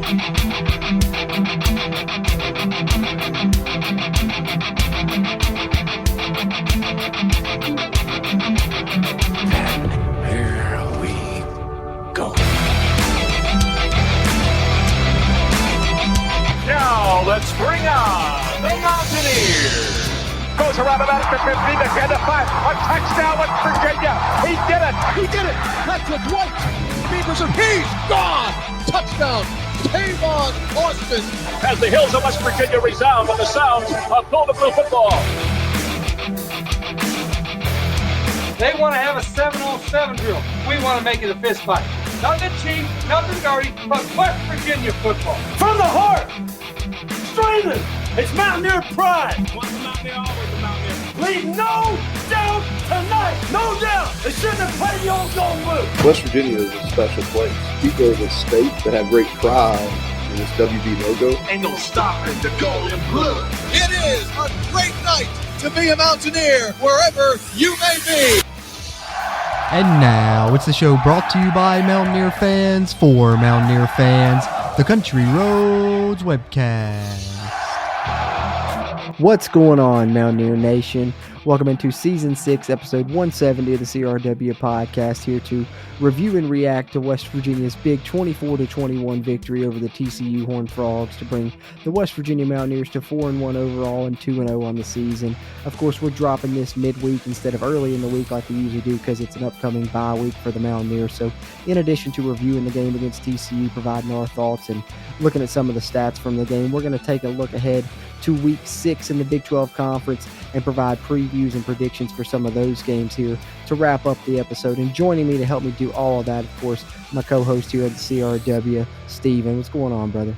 Let's bring on the Mountaineers. Goes around about the 50, the 10 to 5. A touchdown with Virginia. He did it. He did it. That's with White. Beavers and he's gone. Touchdown. Tavon Austin. As the hills of West Virginia resound with the sounds of Golden Blue football. They want to have a 7-on-7 drill. We want to make it a fist fight. Nothing cheap, nothing dirty, but West Virginia football. From the heart. Streaming. It's Mountaineer pride. Once a Mountaineer, always a Mountaineer. Leave no doubt tonight. No doubt. They shouldn't have played the old Golden Blue. West Virginia is a special place. People of the state that have great pride in this WV logo. Ain't no stopping the Golden Blue. It is a great night to be a Mountaineer wherever you may be. And now it's the show brought to you by Mountaineer fans for Mountaineer fans, the Country Roads webcast. What's going on, Mountaineer Nation? Welcome into Season 6, Episode 170 of the CRW podcast, here to review and react to West Virginia's big 24-21 victory over the TCU Horned Frogs to bring the West Virginia Mountaineers to 4-1 overall and 2-0 on the season. Of course, we're dropping this midweek instead of early in the week like we usually do because it's an upcoming bye week for the Mountaineers. So in addition to reviewing the game against TCU, providing our thoughts and looking at some of the stats from the game, we're going to take a look ahead to Week 6 in the Big 12 Conference and provide previews and predictions for some of those games here to wrap up the episode. And joining me to help me do all of that, of course, my co-host here at the CRW, Steven. What's going on, brother?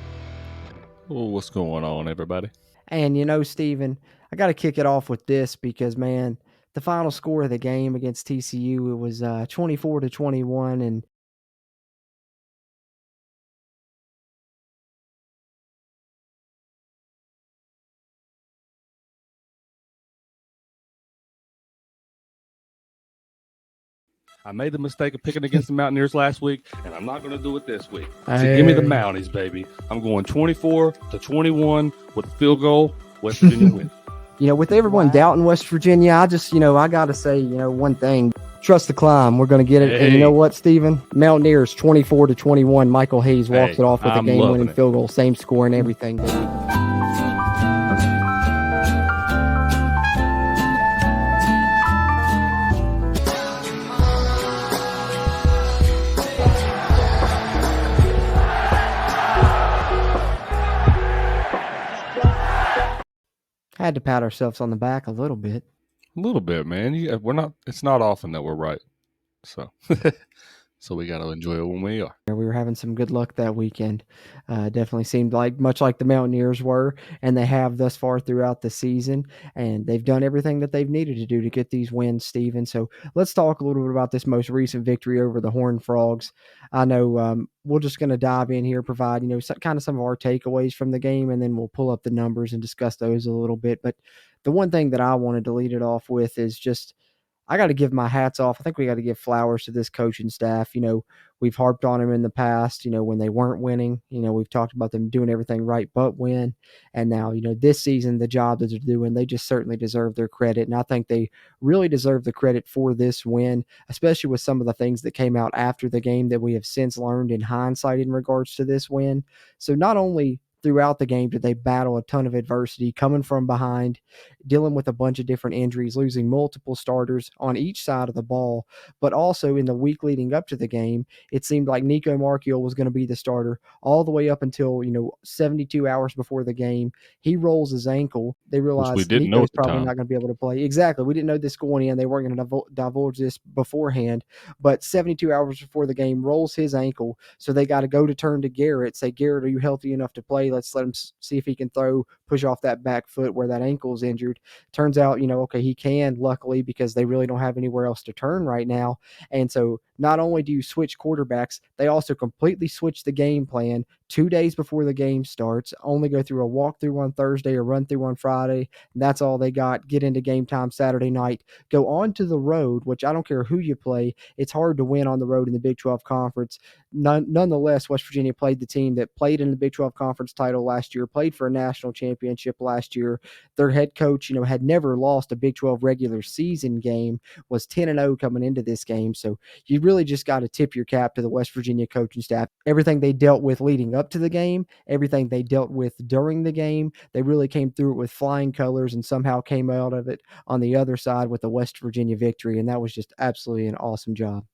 Oh, what's going on, everybody? And you know, Steven, I got to kick it off with this because, man, the final score of the game against TCU, it was 24-21, and I made the mistake of picking against the Mountaineers last week, and I'm not going to do it this week. So give me the Mounties, baby. I'm going 24-21 with a field goal. West Virginia win. You know, with everyone doubting West Virginia, I just, I got to say, one thing. Trust the climb. We're going to get it. Hey. And you know what, Steven? Mountaineers 24-21. Michael Hayes walks it off with a game-winning field goal. Same score and everything, baby. Had to pat ourselves on the back a little bit. A little bit, man. It's not often that we're right. So so we got to enjoy it when we are. We were having some good luck that weekend. Definitely seemed like much like the Mountaineers were, and they have thus far throughout the season. And they've done everything that they've needed to do to get these wins, Steven. So let's talk a little bit about this most recent victory over the Horned Frogs. I know we're just going to dive in here, provide, kind of some of our takeaways from the game, and then we'll pull up the numbers and discuss those a little bit. But the one thing that I wanted to lead it off with is just, I got to give my hats off. I think we got to give flowers to this coaching staff. We've harped on them in the past, when they weren't winning. We've talked about them doing everything right but win. And now, this season, the job that they're doing, they just certainly deserve their credit. And I think they really deserve the credit for this win, especially with some of the things that came out after the game that we have since learned in hindsight in regards to this win. So not only throughout the game did they battle a ton of adversity, coming from behind, dealing with a bunch of different injuries, losing multiple starters on each side of the ball, but also in the week leading up to the game, it seemed like Nico Marchiol was going to be the starter all the way up until, 72 hours before the game. He rolls his ankle. They realized Nico's probably not going to be able to play. Exactly. We didn't know this going in. They weren't going to divulge this beforehand, but 72 hours before the game, rolls his ankle. So they got to go to turn to Garrett, say, Garrett, are you healthy enough to play? Let's let him see if he can push off that back foot where that ankle is injured. Turns out, okay, he can, luckily, because they really don't have anywhere else to turn right now. And so not only do you switch quarterbacks, they also completely switch the game plan 2 days before the game starts, only go through a walkthrough on Thursday or run through on Friday. And that's all they got. Get into game time Saturday night, go on to the road, which I don't care who you play. It's hard to win on the road in the Big 12 Conference. Nonetheless, West Virginia played the team that played in the Big 12 Conference title last year, played for a national championship last year. Their head coach, had never lost a Big 12 regular season game, was 10-0 coming into this game. So you really just got to tip your cap to the West Virginia coaching staff. Everything they dealt with leading up to the game, everything they dealt with during the game, they really came through it with flying colors and somehow came out of it on the other side with the West Virginia victory. And that was just absolutely an awesome job.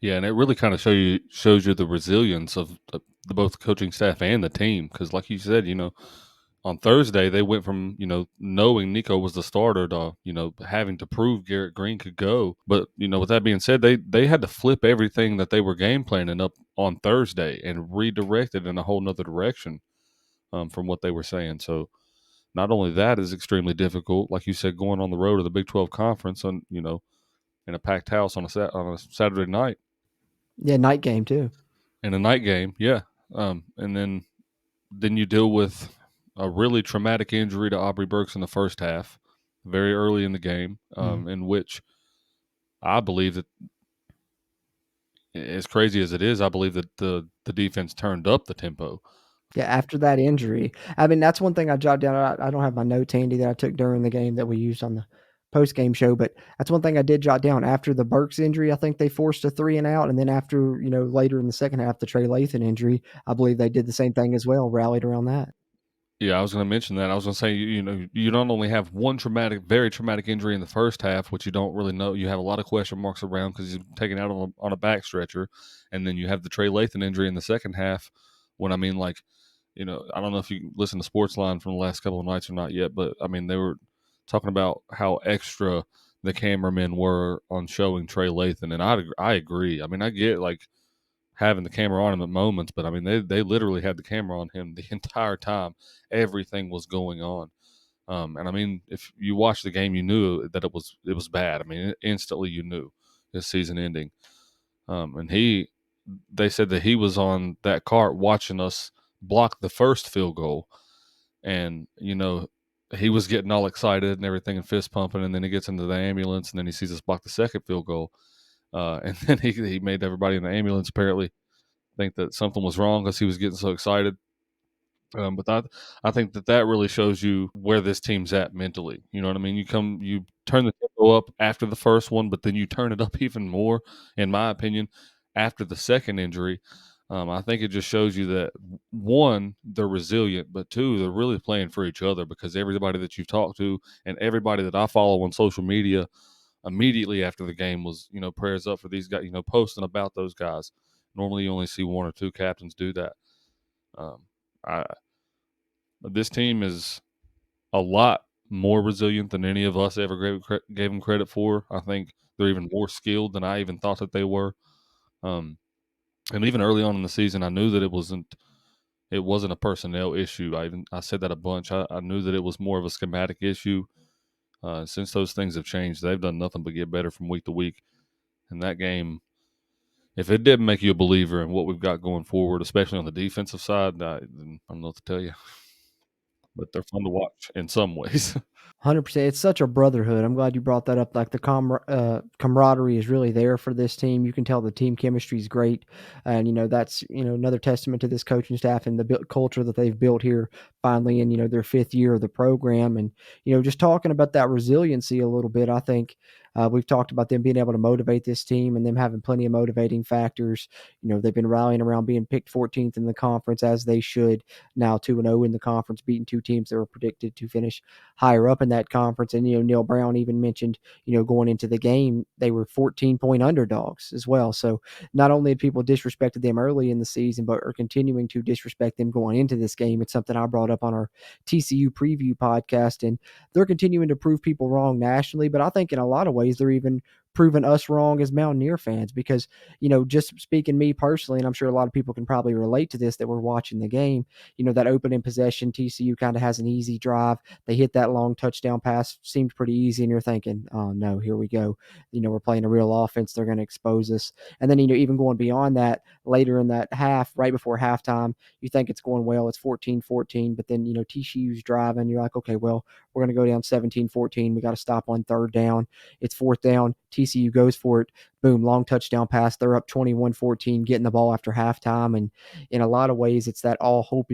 Yeah, and it really kind of shows you the resilience of the both coaching staff and the team. Because, like you said, on Thursday they went from knowing Nico was the starter to having to prove Garrett Green could go. But with that being said, they had to flip everything that they were game planning up on Thursday and redirect it in a whole nother direction from what they were saying. So not only that is extremely difficult, like you said, going on the road to the Big 12 Conference and in a packed house on a Saturday night. Yeah, night game too. In a night game, yeah. And then you deal with a really traumatic injury to Aubrey Burks in the first half, very early in the game, in which I believe that, as crazy as it is, I believe that the defense turned up the tempo. Yeah, after that injury. I mean, that's one thing I jotted down. I don't have my notes handy that I took during the game that we used on the post-game show, but that's one thing I did jot down. After the Burks injury, I think they forced a 3 and out, and then after, later in the second half, the Trey Lathan injury, I believe they did the same thing as well, rallied around that. Yeah, I was going to mention that. I was going to say, you not only have one very traumatic injury in the first half, which you don't really know. You have a lot of question marks around because he's taken out on a back stretcher, and then you have the Trey Lathan injury in the second half. When I mean, I don't know if you listen to Sportsline from the last couple of nights or not yet, but I mean they were talking about how extra the cameramen were on showing Trey Lathan, and I agree. I mean, I get having the camera on him at moments, but I mean they literally had the camera on him the entire time. Everything was going on, and I mean if you watched the game, you knew that it was bad. I mean instantly you knew his season ending, and they said that he was on that cart watching us block the first field goal, and he was getting all excited and everything and fist pumping, and then he gets into the ambulance and then he sees us block the second field goal. And then he made everybody in the ambulance apparently think that something was wrong because he was getting so excited. But I think that really shows you where this team's at mentally. You know what I mean? You turn the tempo up after the first one, but then you turn it up even more, in my opinion, after the second injury. I think it just shows you that, one, they're resilient, but two, they're really playing for each other, because everybody that you've talked to and everybody that I follow on social media immediately after the game was, prayers up for these guys, posting about those guys. Normally you only see one or two captains do that. This team is a lot more resilient than any of us ever gave them credit for. I think they're even more skilled than I even thought that they were. And even early on in the season, I knew that it wasn't a personnel issue. I said that a bunch. I knew that it was more of a schematic issue. Since those things have changed, they've done nothing but get better from week to week. And that game, if it didn't make you a believer in what we've got going forward, especially on the defensive side, I don't know what to tell you. But they're fun to watch in some ways. 100%. It's such a brotherhood. I'm glad you brought that up. Like the camaraderie is really there for this team. You can tell the team chemistry is great, and that's another testament to this coaching staff and the culture that they've built here. Finally, in their 5th year of the program, and just talking about that resiliency a little bit. I think we've talked about them being able to motivate this team and them having plenty of motivating factors. They've been rallying around being picked 14th in the conference, as they should. Now 2-0 in the conference, beating 2 teams that were predicted to finish higher up in that conference. And Neil Brown even mentioned going into the game they were 14-point underdogs as well. So not only had people disrespected them early in the season, but are continuing to disrespect them going into this game. It's something I brought up on our TCU preview podcast, and they're continuing to prove people wrong nationally, but I think in a lot of ways they're even proven us wrong as Mountaineer fans because, just speaking me personally, and I'm sure a lot of people can probably relate to this that were watching the game, that opening possession, TCU kind of has an easy drive. They hit that long touchdown pass, seemed pretty easy, and you're thinking, oh no, here we go. We're playing a real offense. They're going to expose us. And then, even going beyond that, later in that half, right before halftime, you think it's going well. It's 14-14, but then, TCU's driving. You're like, okay, well, we're going to go down 17-14. We got to stop on third down. It's fourth down. TCU goes for it. Boom, long touchdown pass. They're up 21-14, getting the ball after halftime. And in a lot of ways, it's that all hope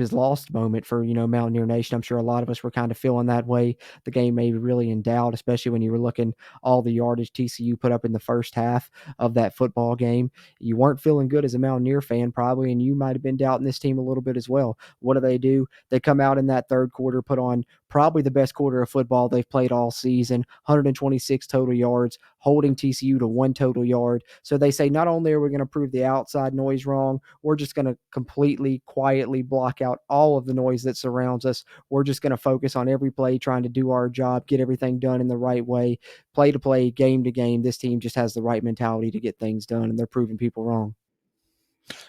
is lost moment for, Mountaineer Nation. I'm sure a lot of us were kind of feeling that way. The game may be really in doubt, especially when you were looking all the yardage TCU put up in the first half of that football game. You weren't feeling good as a Mountaineer fan probably, and you might have been doubting this team a little bit as well. What do? They come out in that third quarter, put on probably the best quarter of football they've played all season, 126 total yards, holding TCU to 1 total yard. So they say not only are we going to prove the outside noise wrong, we're just going to completely, quietly block out all of the noise that surrounds us. We're just going to focus on every play, trying to do our job, get everything done in the right way, play to play, game to game. This team just has the right mentality to get things done, and they're proving people wrong.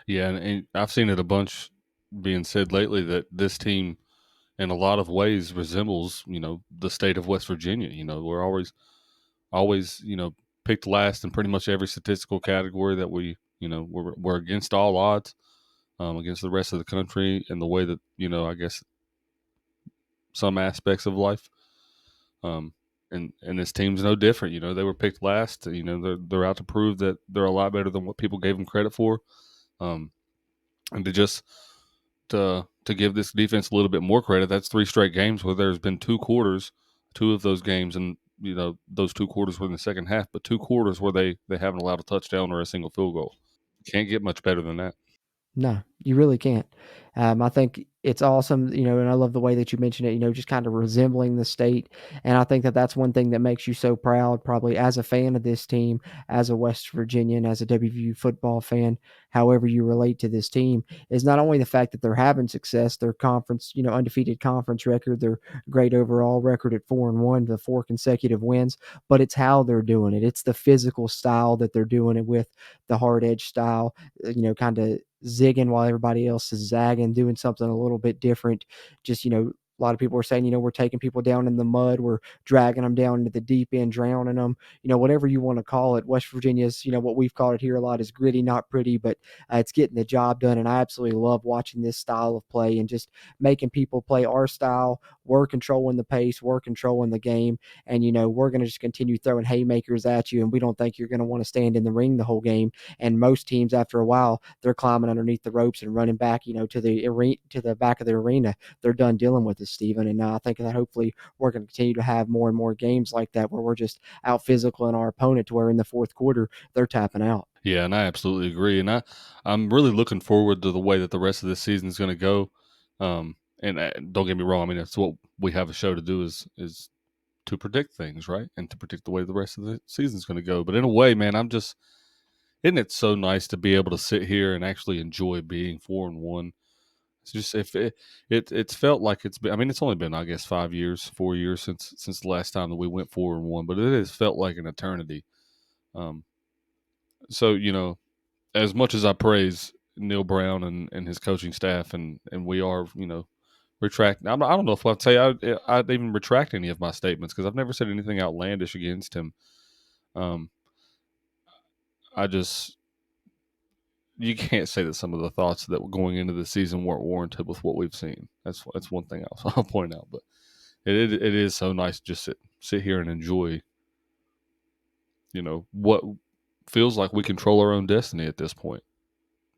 Yeah, and I've seen it a bunch being said lately that this team, in a lot of ways, resembles the state of West Virginia. We're always picked last in pretty much every statistical category that we're against all odds against the rest of the country in the way that I guess some aspects of life. And this team's no different. They were picked last. They're out to prove that they're a lot better than what people gave them credit for. And to give this defense a little bit more credit, that's 3 straight games where there's been 2 quarters, 2 of those games, and those 2 quarters were in the second half, but 2 quarters where they haven't allowed a touchdown or a single field goal. Can't get much better than that. No, you really can't. I think it's awesome, and I love the way that you mentioned it, just kind of resembling the state. And I think that that's one thing that makes you so proud, probably as a fan of this team, as a West Virginian, as a WVU football fan, however you relate to this team, is not only the fact that they're having success, their conference, undefeated conference record, their great overall record at 4-1, the 4 consecutive wins, but it's how they're doing it. It's the physical style that they're doing it with, the hard edge style, kind of zigging while everybody else is zagging, doing something a little bit different. Just, a lot of people are saying, we're taking people down in the mud. We're dragging them down into the deep end, drowning them, whatever you want to call it. West Virginia's, what we've called it here a lot is gritty, not pretty, but it's getting the job done. And I absolutely love watching this style of play and just making people play our style. We're controlling the pace. We're controlling the game. And, we're going to just continue throwing haymakers at you. And we don't think you're going to want to stand in the ring the whole game. And most teams, after a while, they're climbing underneath the ropes and running back, to the back of the arena. They're done dealing with this, Stephen. And I think that hopefully we're going to continue to have more and more games like that where we're just out physical in our opponent to where in the fourth quarter they're tapping out. Yeah, and I absolutely agree. And I'm really looking forward to the way that the rest of this season is going to go. And don't get me wrong. I mean, that's what we have a show to do is to predict things, right? And to predict the way the rest of the season is going to go. But in a way, man, isn't it so nice to be able to sit here and actually enjoy being 4-1? It's just it's felt like it's been. I mean, it's only been, I guess, 4 years since the last time that we went 4-1, but it has felt like an eternity. So as much as I praise Neil Brown and his coaching staff, and we are retracting. I don't know if I'd say I'd even retract any of my statements because I've never said anything outlandish against him. You can't say that some of the thoughts that were going into the season weren't warranted with what we've seen. That's one thing I'll point out. But it is so nice to just sit here and enjoy, what feels like we control our own destiny at this point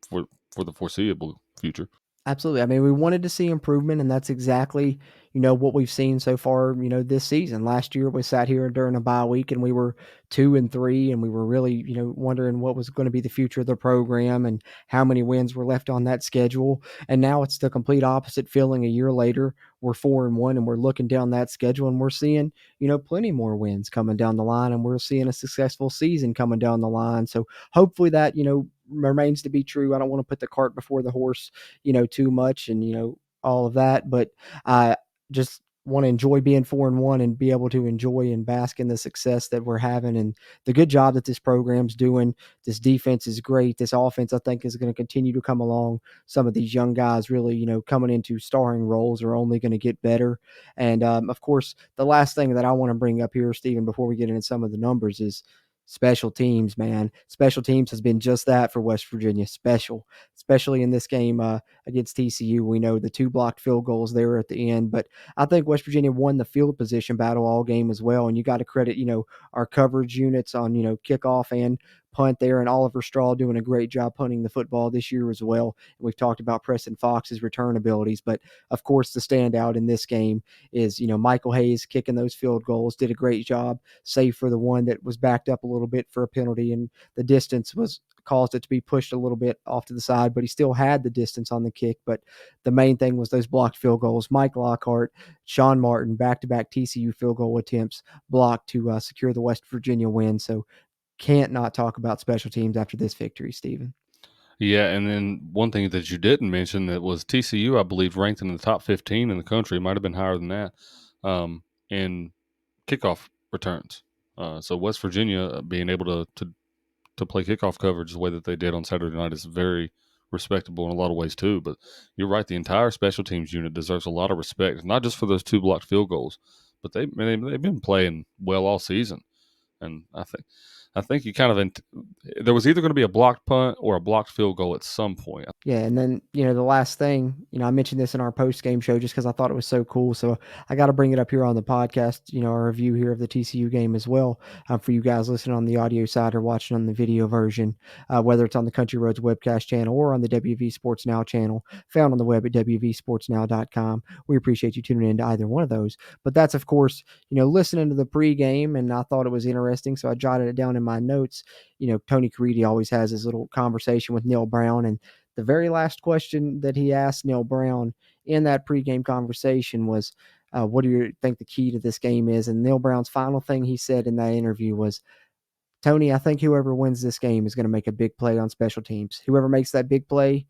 for the foreseeable future. Absolutely. I mean, we wanted to see improvement, and that's exactly, what we've seen so far, this season. Last year, we sat here during a bye week and we were 2-3, and we were really, wondering what was going to be the future of the program and how many wins were left on that schedule. And now it's the complete opposite feeling a year later. We're 4-1, and we're looking down that schedule, and we're seeing, plenty more wins coming down the line, and we're seeing a successful season coming down the line. So hopefully that, remains to be true. I don't want to put the cart before the horse, too much and, all of that. But just want to enjoy being 4-1 and be able to enjoy and bask in the success that we're having and the good job that this program's doing. This defense is great. This offense, I think, is going to continue to come along. Some of these young guys really, coming into starring roles are only going to get better. And of course, the last thing that I want to bring up here, Stephen, before we get into some of the numbers is special teams, man. Special teams has been just that for West Virginia, especially in this game against TCU. We know the 2 blocked field goals there at the end, but I think West Virginia won the field position battle all game as well. And you got to credit, our coverage units on, kickoff and punt there, and Oliver Straw doing a great job punting the football this year as well. And we've talked about Preston Fox's return abilities, but of course the standout in this game is, Michael Hayes kicking those field goals, did a great job, save for the one that was backed up a little bit for a penalty, and the distance was caused it to be pushed a little bit off to the side, but he still had the distance on the kick. But the main thing was those blocked field goals. Mike Lockhart, Sean Martin, back-to-back TCU field goal attempts blocked to secure the West Virginia win. So can't not talk about special teams after this victory, Stephen. Yeah, and then one thing that you didn't mention that was TCU, I believe, ranked in the top 15 in the country. It might have been higher than that in kickoff returns. So West Virginia being able to play kickoff coverage the way that they did on Saturday night is very respectable in a lot of ways too. But you're right, the entire special teams unit deserves a lot of respect, not just for those 2 blocked field goals, but they've been playing well all season. And I think you kind of there was either going to be a blocked punt or a blocked field goal at some point. Yeah, and then, the last thing, I mentioned this in our post-game show just because I thought it was so cool. So I got to bring it up here on the podcast, our review here of the TCU game as well, for you guys listening on the audio side or watching on the video version, whether it's on the Country Roads webcast channel or on the WV Sports Now channel, found on the web at wvsportsnow.com. We appreciate you tuning in to either one of those. But that's, of course, listening to the pregame, and I thought it was interesting, so I jotted it down in my notes. Tony Caridi always has his little conversation with Neil Brown, and the very last question that he asked Neil Brown in that pregame conversation was, what do you think the key to this game is? And Neil Brown's final thing he said in that interview was, Tony, I think whoever wins this game is going to make a big play on special teams. Whoever makes that big play,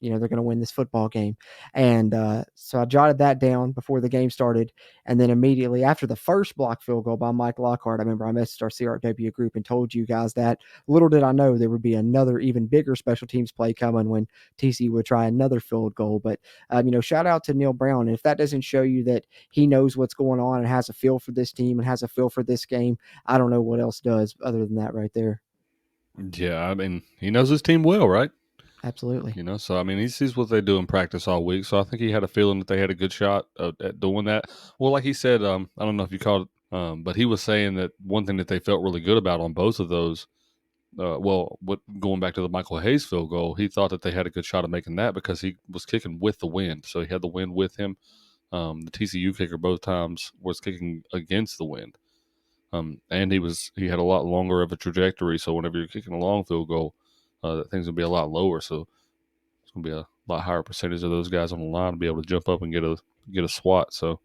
they're going to win this football game. And so I jotted that down before the game started. And then immediately after the first block field goal by Mike Lockhart, I remember I messaged our CRW group and told you guys that. Little did I know there would be another even bigger special teams play coming when TC would try another field goal. But, shout out to Neil Brown. And if that doesn't show you that he knows what's going on and has a feel for this team and has a feel for this game, I don't know what else does other than that right there. Yeah, I mean, he knows his team well, right? Absolutely. So I mean, he sees what they do in practice all week. So I think he had a feeling that they had a good shot at doing that. Well, like he said, I don't know if you called it, but he was saying that one thing that they felt really good about on both of those, going back to the Michael Hayes field goal, he thought that they had a good shot of making that because he was kicking with the wind. So he had the wind with him. The TCU kicker both times was kicking against the wind. And he had a lot longer of a trajectory. So whenever you're kicking a long field goal, that thing's gonna be a lot lower. So it's gonna be a lot higher percentage of those guys on the line to be able to jump up and get a swat. So,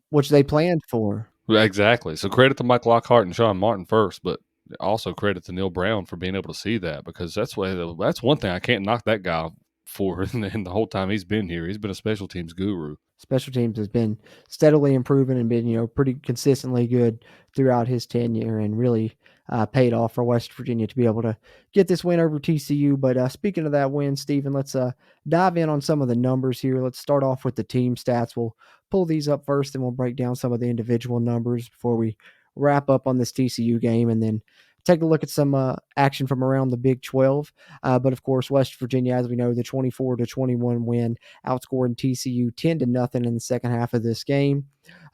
Which they planned for. exactly. So credit to Mike Lockhart and Sean Martin first, but also credit to Neil Brown for being able to see that, because that's one thing I can't knock that guy for. And the whole time he's been here, he's been a special teams guru. Special teams has been steadily improving and been, pretty consistently good throughout his tenure, and really paid off for West Virginia to be able to get this win over TCU. But speaking of that win, Stephen, let's dive in on some of the numbers here. Let's start off with the team stats. We'll pull these up first, and we'll break down some of the individual numbers before we wrap up on this TCU game, and then take a look at some action from around the Big 12. But of course, West Virginia, as we know, the 24-21 win, outscoring TCU 10-0 in the second half of this game.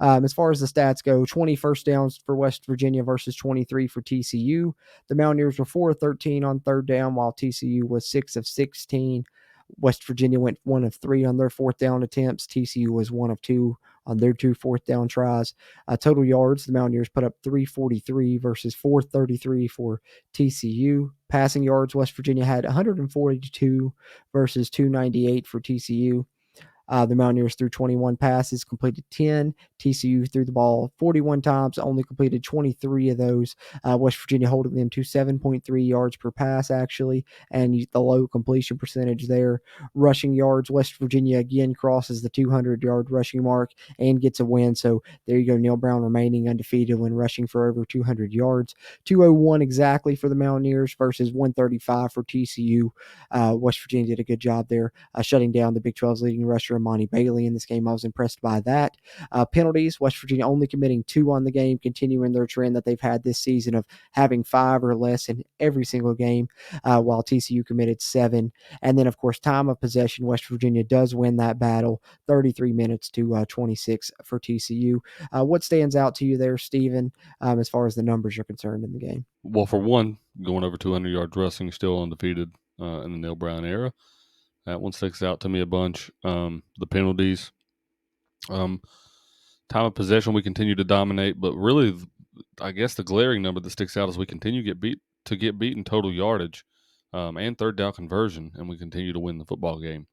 As far as the stats go, 20 first downs for West Virginia versus 23 for TCU. The Mountaineers were 4 of 13 on third down, while TCU was 6 of 16. West Virginia went 1 of 3 on their fourth down attempts. TCU was 1 of 2 on their 2 fourth down tries. Total yards, the Mountaineers put up 343 versus 433 for TCU. Passing yards, West Virginia had 142 versus 298 for TCU. The Mountaineers threw 21 passes, completed 10. TCU threw the ball 41 times, only completed 23 of those. West Virginia holding them to 7.3 yards per pass, actually, and the low completion percentage there. Rushing yards, West Virginia again crosses the 200-yard rushing mark and gets a win. So there you go, Neil Brown remaining undefeated when rushing for over 200 yards. 201 exactly for the Mountaineers versus 135 for TCU. West Virginia did a good job there, shutting down the Big 12's leading rusher, Amani Bailey, in this game. I was impressed by that. Penalties, West Virginia only committing 2 on the game, continuing their trend that they've had this season of having 5 or less in every single game, while TCU committed 7. And then, of course, time of possession, West Virginia does win that battle, 33 minutes to 26 for TCU. What stands out to you there, Stephen, as far as the numbers are concerned in the game? Well, for one, going over 200 yards rushing, still undefeated in the Neil Brown era. That one sticks out to me a bunch. The penalties, time of possession, we continue to dominate, but really, I guess the glaring number that sticks out is we continue to get beat in total yardage and third down conversion, and we continue to win the football game.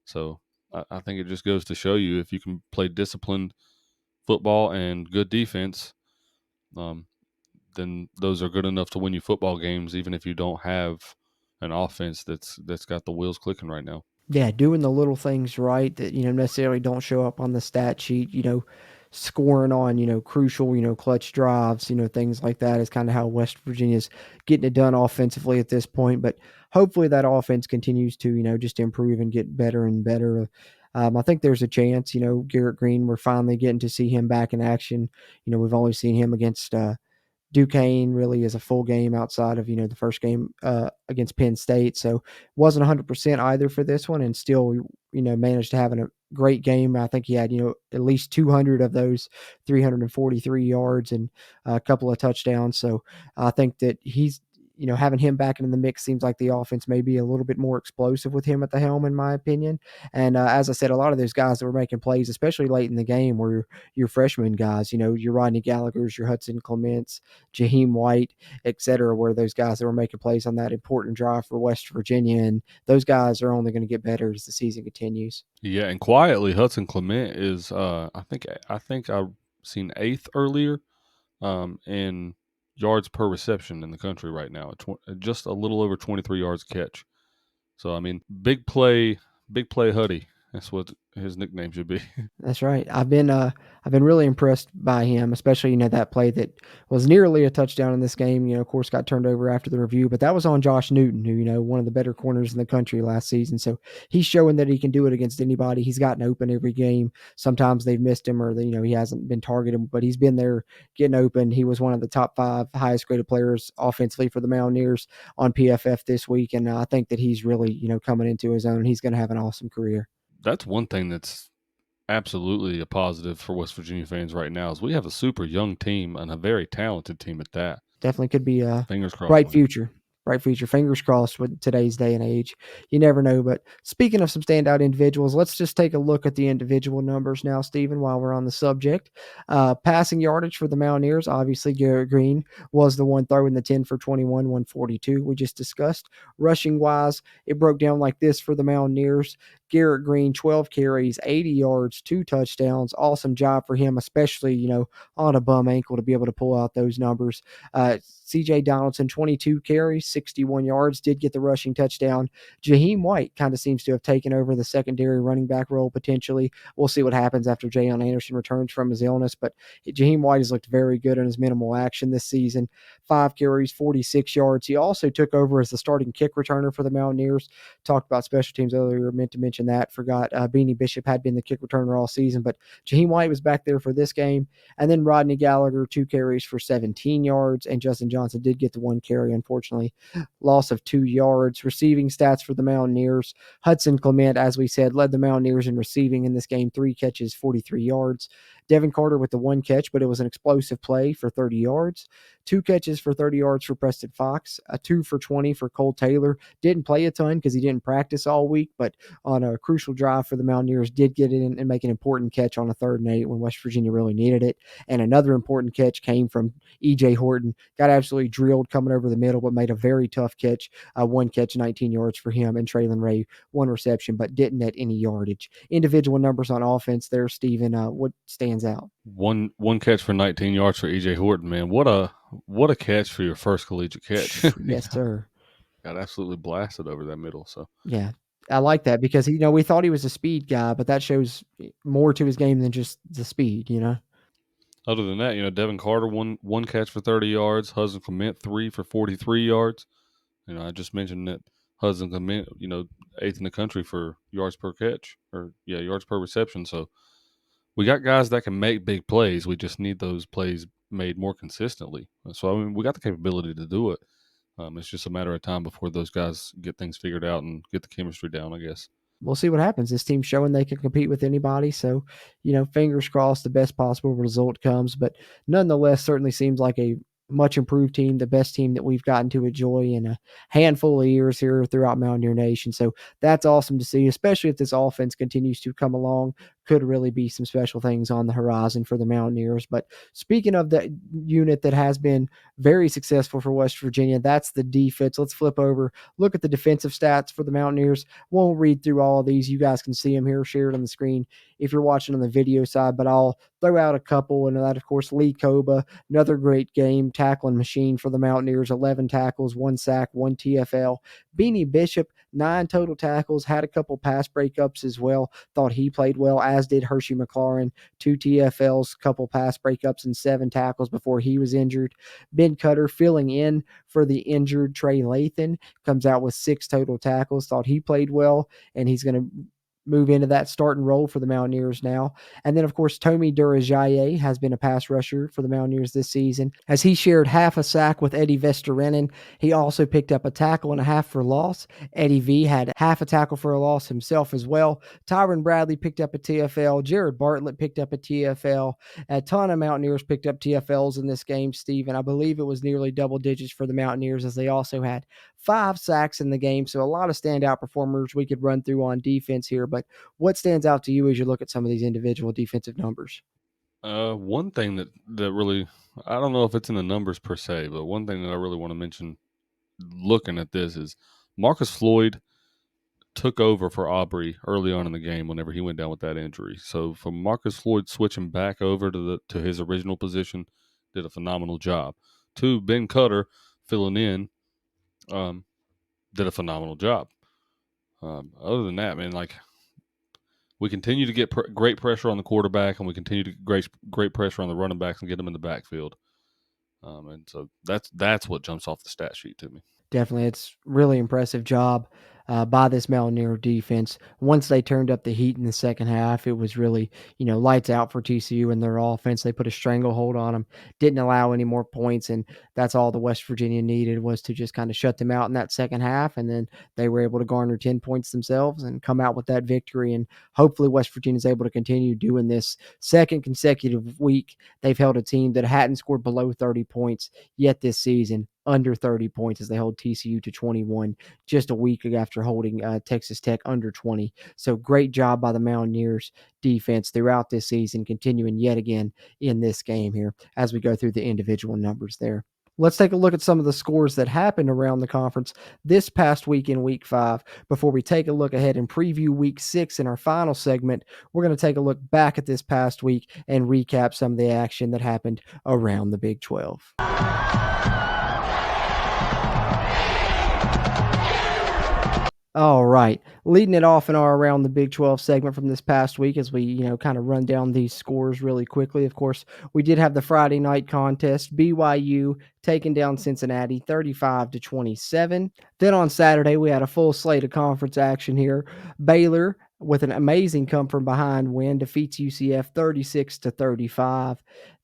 So I think it just goes to show you if you can play disciplined football and good defense, then those are good enough to win you football games, even if you don't have an offense that's got the wheels clicking right now. Yeah, doing the little things right that, necessarily don't show up on the stat sheet, scoring on, crucial, clutch drives, things like that is kind of how West Virginia's getting it done offensively at this point. But hopefully that offense continues to, just improve and get better and better. I think there's a chance, Garrett Green, we're finally getting to see him back in action. We've only seen him against Duquesne really is a full game outside of, the first game against Penn State. So wasn't 100% either for this one, and still, managed to have a great game. I think he had, at least 200 of those 343 yards and a couple of touchdowns. So I think that he's, having him back in the mix seems like the offense may be a little bit more explosive with him at the helm, in my opinion. And as I said, a lot of those guys that were making plays, especially late in the game, were your freshman guys, your Rodney Gallagher's, your Hudson Clements, Jaheim White, et cetera, were those guys that were making plays on that important drive for West Virginia. And those guys are only going to get better as the season continues. Yeah, and quietly, Hudson Clement is I think I've seen 8th earlier in yards per reception in the country right now, just a little over 23 yards a catch. So I mean, big play Huddy. That's what his nickname should be. That's right. I've been really impressed by him, especially, that play that was nearly a touchdown in this game, of course got turned over after the review, but that was on Josh Newton, who, one of the better corners in the country last season. So he's showing that he can do it against anybody. He's gotten open every game. Sometimes they've missed him or, he hasn't been targeted, but he's been there getting open. He was one of the top 5 highest graded players offensively for the Mountaineers on PFF this week. And I think that he's really, coming into his own. He's going to have an awesome career. That's one thing that's absolutely a positive for West Virginia fans right now is we have a super young team and a very talented team at that. Definitely could be a Fingers crossed. bright future. Bright future. Fingers crossed with today's day and age. You never know. But speaking of some standout individuals, let's just take a look at the individual numbers now, Stephen, while we're on the subject. Passing yardage for the Mountaineers, obviously Garrett Green was the one throwing the 10 for 21, 142 we just discussed. Rushing wise, it broke down like this for the Mountaineers. Garrett Green, 12 carries, 80 yards, 2 touchdowns. Awesome job for him, especially, on a bum ankle to be able to pull out those numbers. CJ Donaldson, 22 carries, 61 yards, did get the rushing touchdown. Jaheim White kind of seems to have taken over the secondary running back role potentially. We'll see what happens after Jayon Anderson returns from his illness, but Jaheim White has looked very good in his minimal action this season. 5 carries, 46 yards. He also took over as the starting kick returner for the Mountaineers. Talked about special teams earlier, meant to mention that. Forgot Beanie Bishop had been the kick returner all season, but Jaheim White was back there for this game. And then Rodney Gallagher, 2 carries for 17 yards, and Justin Johnson did get the 1 carry, unfortunately. Loss of 2 yards. Receiving stats for the Mountaineers. Hudson Clement, as we said, led the Mountaineers in receiving in this game, 3 catches, 43 yards. Devin Carter with the 1 catch, but it was an explosive play for 30 yards. 2 catches for 30 yards for Preston Fox, a 2 for 20 for Cole Taylor. Didn't play a ton because he didn't practice all week, but on a crucial drive for the Mountaineers, did get in and make an important catch on a 3rd and 8 when West Virginia really needed it. And another important catch came from E.J. Horton. Got absolutely drilled coming over the middle, but made a very tough catch. 1 catch, 19 yards for him. And Traylon Ray, 1 reception, but didn't net any yardage. Individual numbers on offense there, Steven. What stands out? One catch for 19 yards for E.J. Horton, man. What a catch for your first collegiate catch. Yes, sir. Got absolutely blasted over that middle. So yeah, I like that because we thought he was a speed guy, but that shows more to his game than just the speed. Other than that, Devin Carter one catch for 30 yards. Hudson Clement 3 for 43 yards. I just mentioned that Hudson Clement, 8th in the country for yards per catch yards per reception. So we got guys that can make big plays. We just need those plays made more consistently. So we got the capability to do it. It's just a matter of time before those guys get things figured out and get the chemistry down, I guess. We'll see what happens. This team's showing they can compete with anybody. So, fingers crossed the best possible result comes. But nonetheless, certainly seems like a much improved team, the best team that we've gotten to enjoy in a handful of years here throughout Mountaineer Nation. So that's awesome to see, especially if this offense continues to come along. Could really be some special things on the horizon for the Mountaineers. But speaking of the unit that has been very successful for West Virginia, that's the defense. Let's flip over, look at the defensive stats for the Mountaineers. Won't read through all of these. You guys can see them here, shared on the screen if you're watching on the video side, but I'll throw out a couple. And that, of course, Lee Koba, another great game, tackling machine for the Mountaineers, 11 tackles, 1 sack, 1 TFL. Beanie Bishop, 9 total tackles, had a couple pass breakups as well. Thought he played well, as did Hershey McLaurin, 2 TFLs, couple pass breakups, and 7 tackles before he was injured. Ben Cutter filling in for the injured Trey Lathan, comes out with 6 total tackles. Thought he played well, and he's going to move into that starting role for the Mountaineers now. And then, of course, Tomi Durajaye has been a pass rusher for the Mountaineers this season, as he shared half a sack with Eddie Vesterinen. He also picked up a tackle and a half for loss. Eddie V had half a tackle for a loss himself as well. Tyron Bradley picked up a TFL. Jared Bartlett picked up a TFL. A ton of Mountaineers picked up TFLs in this game, Steve, and I believe it was nearly double digits for the Mountaineers, as they also had 5 sacks in the game. So a lot of standout performers we could run through on defense here. But what stands out to you as you look at some of these individual defensive numbers? One thing that really, I don't know if it's in the numbers per se, but one thing that I really want to mention looking at this is Marcus Floyd took over for Aubrey early on in the game whenever he went down with that injury. So for Marcus Floyd switching back over to his original position, did a phenomenal job. 2, Ben Cutter filling in, did a phenomenal job. Other than that, man, we continue to get great pressure on the quarterback, and we continue to get great pressure on the running backs and get them in the backfield. And so that's what jumps off the stat sheet to me. Definitely, it's really impressive job by this Mountaineer defense. Once they turned up the heat in the second half, it was really, lights out for TCU and their offense. They put a stranglehold on them, didn't allow any more points, and that's all the West Virginia needed, was to just kind of shut them out in that second half, and then they were able to garner 10 points themselves and come out with that victory. And hopefully West Virginia is able to continue doing this. Second consecutive week, they've held a team that hadn't scored below 30 points yet this season, under 30 points, as they hold TCU to 21 just a week after holding Texas Tech under 20. So great job by the Mountaineers defense throughout this season, continuing yet again in this game here as we go through the individual numbers there. Let's take a look at some of the scores that happened around the conference this past week in Week 5. Before we take a look ahead and preview Week 6 in our final segment, we're going to take a look back at this past week and recap some of the action that happened around the Big 12. All right. Leading it off in our Around the Big 12 segment from this past week, as we, kind of run down these scores really quickly. Of course, we did have the Friday night contest. BYU taking down Cincinnati 35-27. Then on Saturday, we had a full slate of conference action here. Baylor, with an amazing come from behind win, defeats UCF 36-35.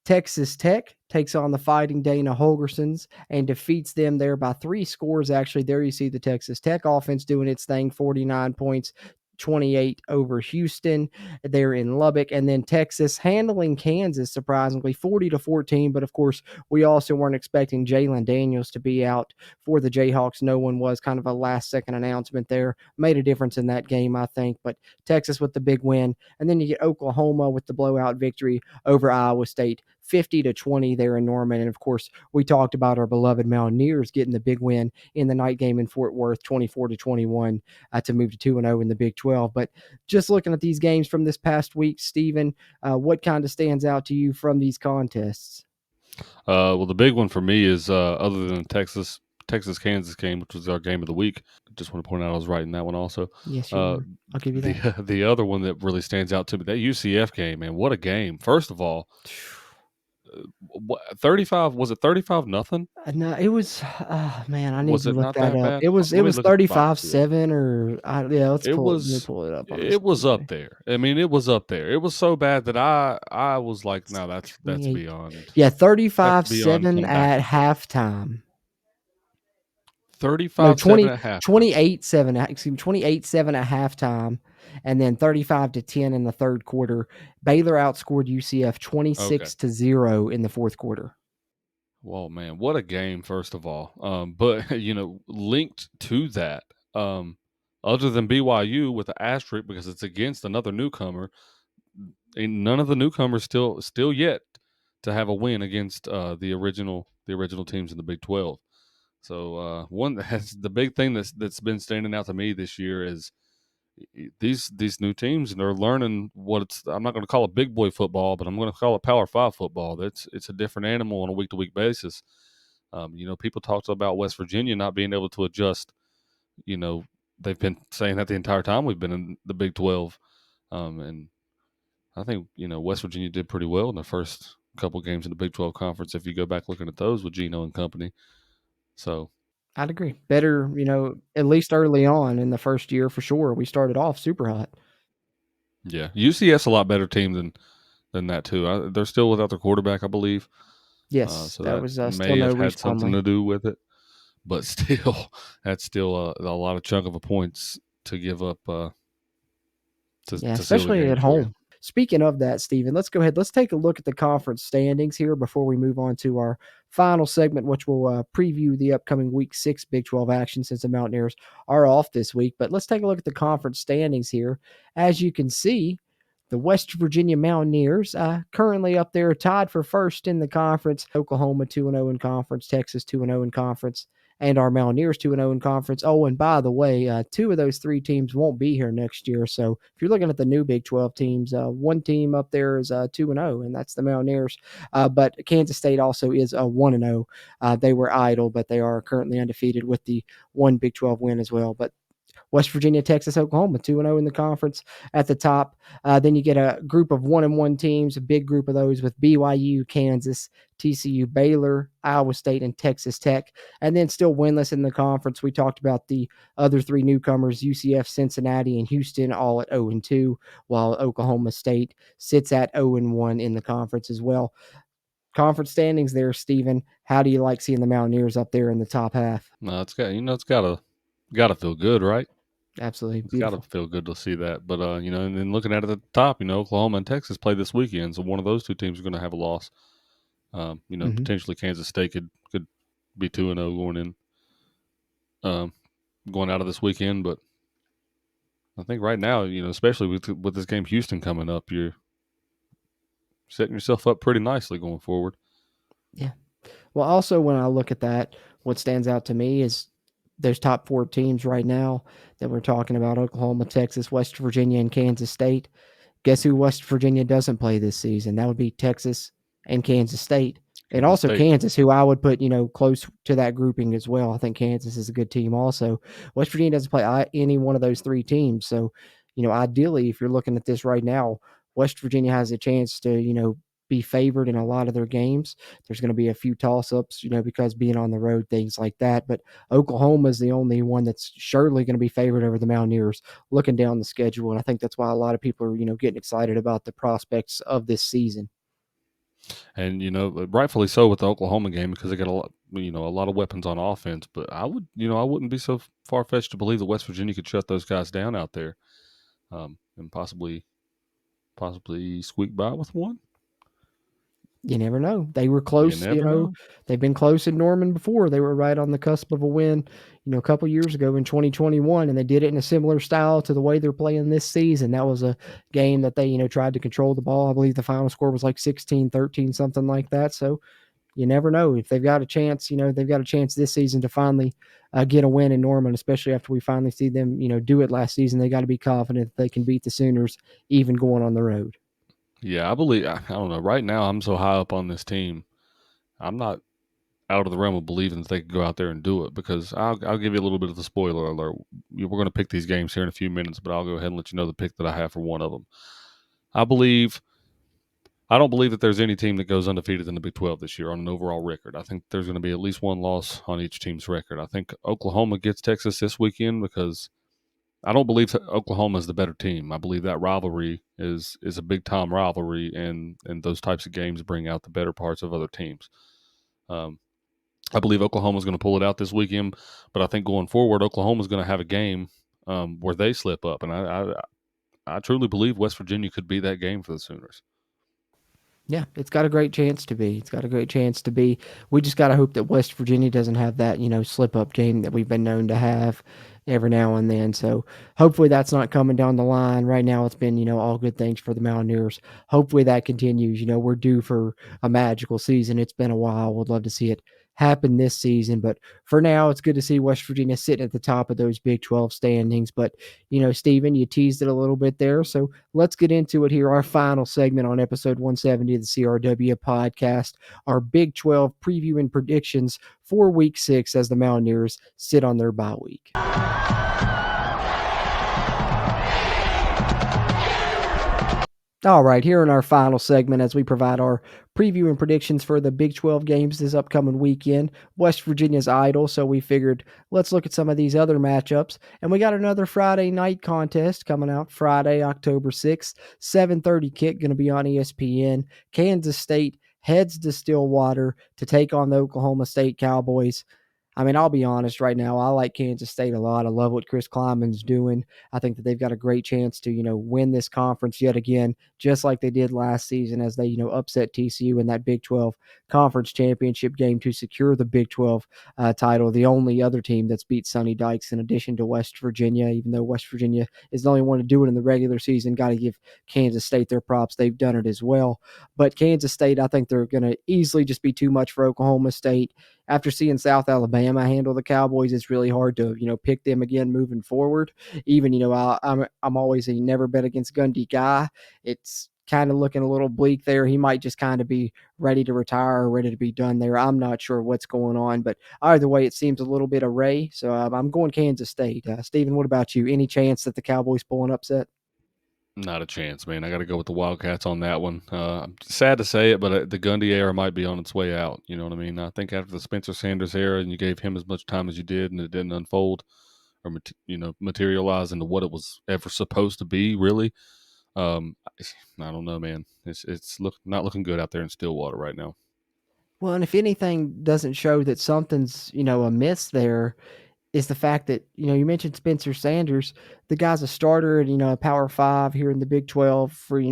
Texas Tech takes on the Fighting Dana Holgersons and defeats them there by 3 scores. Actually, there you see the Texas Tech offense doing its thing, 49 points. 28 over Houston there in Lubbock, and then Texas handling Kansas surprisingly 40-14. But of course, we also weren't expecting Jalen Daniels to be out for the Jayhawks. No one was. Kind of a last second announcement there. Made a difference in that game, I think. But Texas with the big win, and then you get Oklahoma with the blowout victory over Iowa State, 50-20 there in Norman. And of course, we talked about our beloved Mountaineers getting the big win in the night game in Fort Worth, 24-21, to move to 2-0 in the Big 12. But just looking at these games from this past week, Stephen, what kind of stands out to you from these contests? Well, the big one for me is other than Kansas game, which was our game of the week. Just want to point out I was right in that one also. Yes, you are. I'll give you that. The other one that really stands out to me, that UCF game, man, what a game! First of all, 35 was it 35-0? No, it was. Man, I need Was to it look not that that up. bad? It was. Let It me was look at the box 35-7, or yeah. Let me pull it up. It was up there. I mean, it was up there. It was so bad that I was like, no, that's 28. beyond. Yeah, That's beyond 35-7 comeback. at halftime. 35-7 at halftime. 28-7. Excuse me, 28-7 at halftime, and then 35-10 in the third quarter. Baylor outscored UCF 26-0 in the fourth quarter. Whoa, man, what a game! First of all, but linked to that, other than BYU with the asterisk because it's against another newcomer, none of the newcomers still yet to have a win against the original teams in the Big 12. So the big thing that's been standing out to me this year is these new teams, and they're learning what it's. I'm not going to call it big boy football, but I'm going to call it Power 5 football. It's a different animal on a week to week basis. People talked about West Virginia not being able to adjust. They've been saying that the entire time we've been in the Big 12, and I think West Virginia did pretty well in the first couple games in the Big 12 conference. If you go back looking at those with Geno and company, so. I'd agree. Better, at least early on in the first year for sure. We started off super hot. Yeah, UCF's a lot better team than that too. They're still without their quarterback, I believe. Yes, so that was may still no have had Reese something Plumlee. to do with it, but still, that's still a lot of chunk of a points to give up. Especially at home. Speaking of that, Stephen, let's go ahead. Let's take a look at the conference standings here before we move on to our final segment, which will preview the upcoming Week 6 Big 12 action since the Mountaineers are off this week. But let's take a look at the conference standings here. As you can see, the West Virginia Mountaineers currently up there tied for first in the conference. Oklahoma 2-0 in conference, Texas 2-0 in conference, and our Mountaineers 2-0 in conference. Oh, and by the way, two of those three teams won't be here next year. So if you're looking at the new Big 12 teams, one team up there is 2-0, and that's the Mountaineers. But Kansas State also is 1-0. They were idle, but they are currently undefeated with the one Big 12 win as well. But West Virginia, Texas, Oklahoma, 2-0 in the conference at the top. Then you get a group of 1-1 teams, a big group of those with BYU, Kansas, TCU, Baylor, Iowa State, and Texas Tech. And then still winless in the conference. We talked about the other three newcomers, UCF, Cincinnati, and Houston, all at 0-2, while Oklahoma State sits at 0-1 in the conference as well. Conference standings there, Stephen. How do you like seeing the Mountaineers up there in the top half? No, it's gotta feel good, right? Absolutely It's beautiful. got to feel good to see that. But and then looking at it at the top, Oklahoma and Texas play this weekend, so one of those two teams are going to have a loss. Potentially Kansas State could be 2-0 going in, going out of this weekend. But I think right now, especially with this game Houston coming up, you're setting yourself up pretty nicely going forward. Yeah. Well, also when I look at that, what stands out to me is those top four teams right now that we're talking about: Oklahoma, Texas, West Virginia, and Kansas State. Guess who West Virginia doesn't play this season? That would be Texas and Kansas State. And also Kansas, who I would put, close to that grouping as well. I think Kansas is a good team also. West Virginia doesn't play any one of those three teams. So, ideally, if you're looking at this right now, West Virginia has a chance to, be favored in a lot of their games. There's going to be a few toss-ups, because being on the road, things like that. But Oklahoma is the only one that's surely going to be favored over the Mountaineers looking down the schedule. And I think that's why a lot of people are, getting excited about the prospects of this season. And rightfully so with the Oklahoma game, because they got a lot of weapons on offense. But I wouldn't be so far fetched to believe that West Virginia could shut those guys down out there. and possibly squeak by with one. You never know. They were You close, never know. they've been close in Norman before. They were right on the cusp of a win, a couple years ago in 2021, and they did it in a similar style to the way they're playing this season. That was a game that they, tried to control the ball. I believe the final score was like 16-13, something like that. So you never know if they've got a chance, they've got a chance this season to finally get a win in Norman, especially after we finally see them, do it last season. They got to be confident that they can beat the Sooners even going on the road. Yeah, I believe. I don't know. Right now, I'm so high up on this team. I'm not out of the realm of believing that they could go out there and do it, because I'll give you a little bit of the spoiler alert. We're going to pick these games here in a few minutes, but I'll go ahead and let you know the pick that I have for one of them. I don't believe that there's any team that goes undefeated in the Big 12 this year on an overall record. I think there's going to be at least one loss on each team's record. I think Oklahoma gets Texas this weekend because I don't believe that Oklahoma is the better team. I believe that rivalry is a big time rivalry, and those types of games bring out the better parts of other teams. I believe Oklahoma's going to pull it out this weekend, but I think going forward, Oklahoma's going to have a game where they slip up, and I truly believe West Virginia could be that game for the Sooners. Yeah, it's got a great chance to be. It's got a great chance to be. We just got to hope that West Virginia doesn't have that, slip up game that we've been known to have every now and then. So hopefully that's not coming down the line. Right now it's been, all good things for the Mountaineers. Hopefully that continues. We're due for a magical season. It's been a while. Would love to see it happen this season. But for now, it's good to see West Virginia sitting at the top of those Big 12 standings. But, Stephen, you teased it a little bit there. So let's get into it here. Our final segment on episode 170 of the CRW podcast, our Big 12 preview and predictions for week 6 as the Mountaineers sit on their bye week. All right, here in our final segment, as we provide our preview and predictions for the Big 12 games this upcoming weekend, West Virginia's idle, so we figured let's look at some of these other matchups. And we got another Friday night contest coming out Friday, October 6th, 7:30 kick, going to be on ESPN. Kansas State heads to Stillwater to take on the Oklahoma State Cowboys. I mean, I'll be honest right now. I like Kansas State a lot. I love what Chris Kleiman's doing. I think that they've got a great chance to, win this conference yet again, just like they did last season as they, upset TCU in that Big 12 conference championship game to secure the Big 12 title. The only other team that's beat Sonny Dykes in addition to West Virginia, even though West Virginia is the only one to do it in the regular season. Got to give Kansas State their props. They've done it as well. But Kansas State, I think they're going to easily just be too much for Oklahoma State. After seeing South Alabama handle the Cowboys, it's really hard to, pick them again moving forward. Even, I'm always a never bet against Gundy guy. It's kind of looking a little bleak there. He might just kind of be ready to retire or ready to be done there. I'm not sure what's going on, but either way, it seems a little bit array. So I'm going Kansas State. Stephen, what about you? Any chance that the Cowboys pull an upset? Not a chance, man. I got to go with the Wildcats on that one. I'm sad to say it, but the Gundy era might be on its way out. You know what I mean? I think after the Spencer Sanders era, and you gave him as much time as you did, and it didn't unfold or materialize into what it was ever supposed to be, really. I don't know, man. It's not looking good out there in Stillwater right now. Well, and if anything doesn't show that something's, amiss there, is the fact that, you mentioned Spencer Sanders. The guy's a starter at, a Power 5 here in the Big 12 for,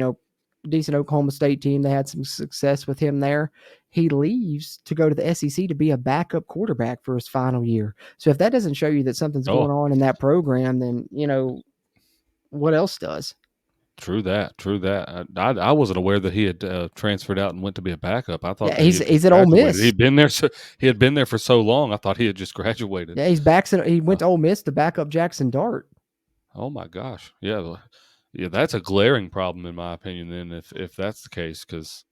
decent Oklahoma State team. They had some success with him there. He leaves to go to the SEC to be a backup quarterback for his final year. So if that doesn't show you that something's going on in that program, then, what else does? True that. I wasn't aware that he had transferred out and went to be a backup. I thought he's at Ole Miss. He had been there for so long. I thought he had just graduated. Yeah, he went to Ole Miss to back up Jackson Dart. Oh my gosh, yeah, that's a glaring problem in my opinion. Then, if that's the case, because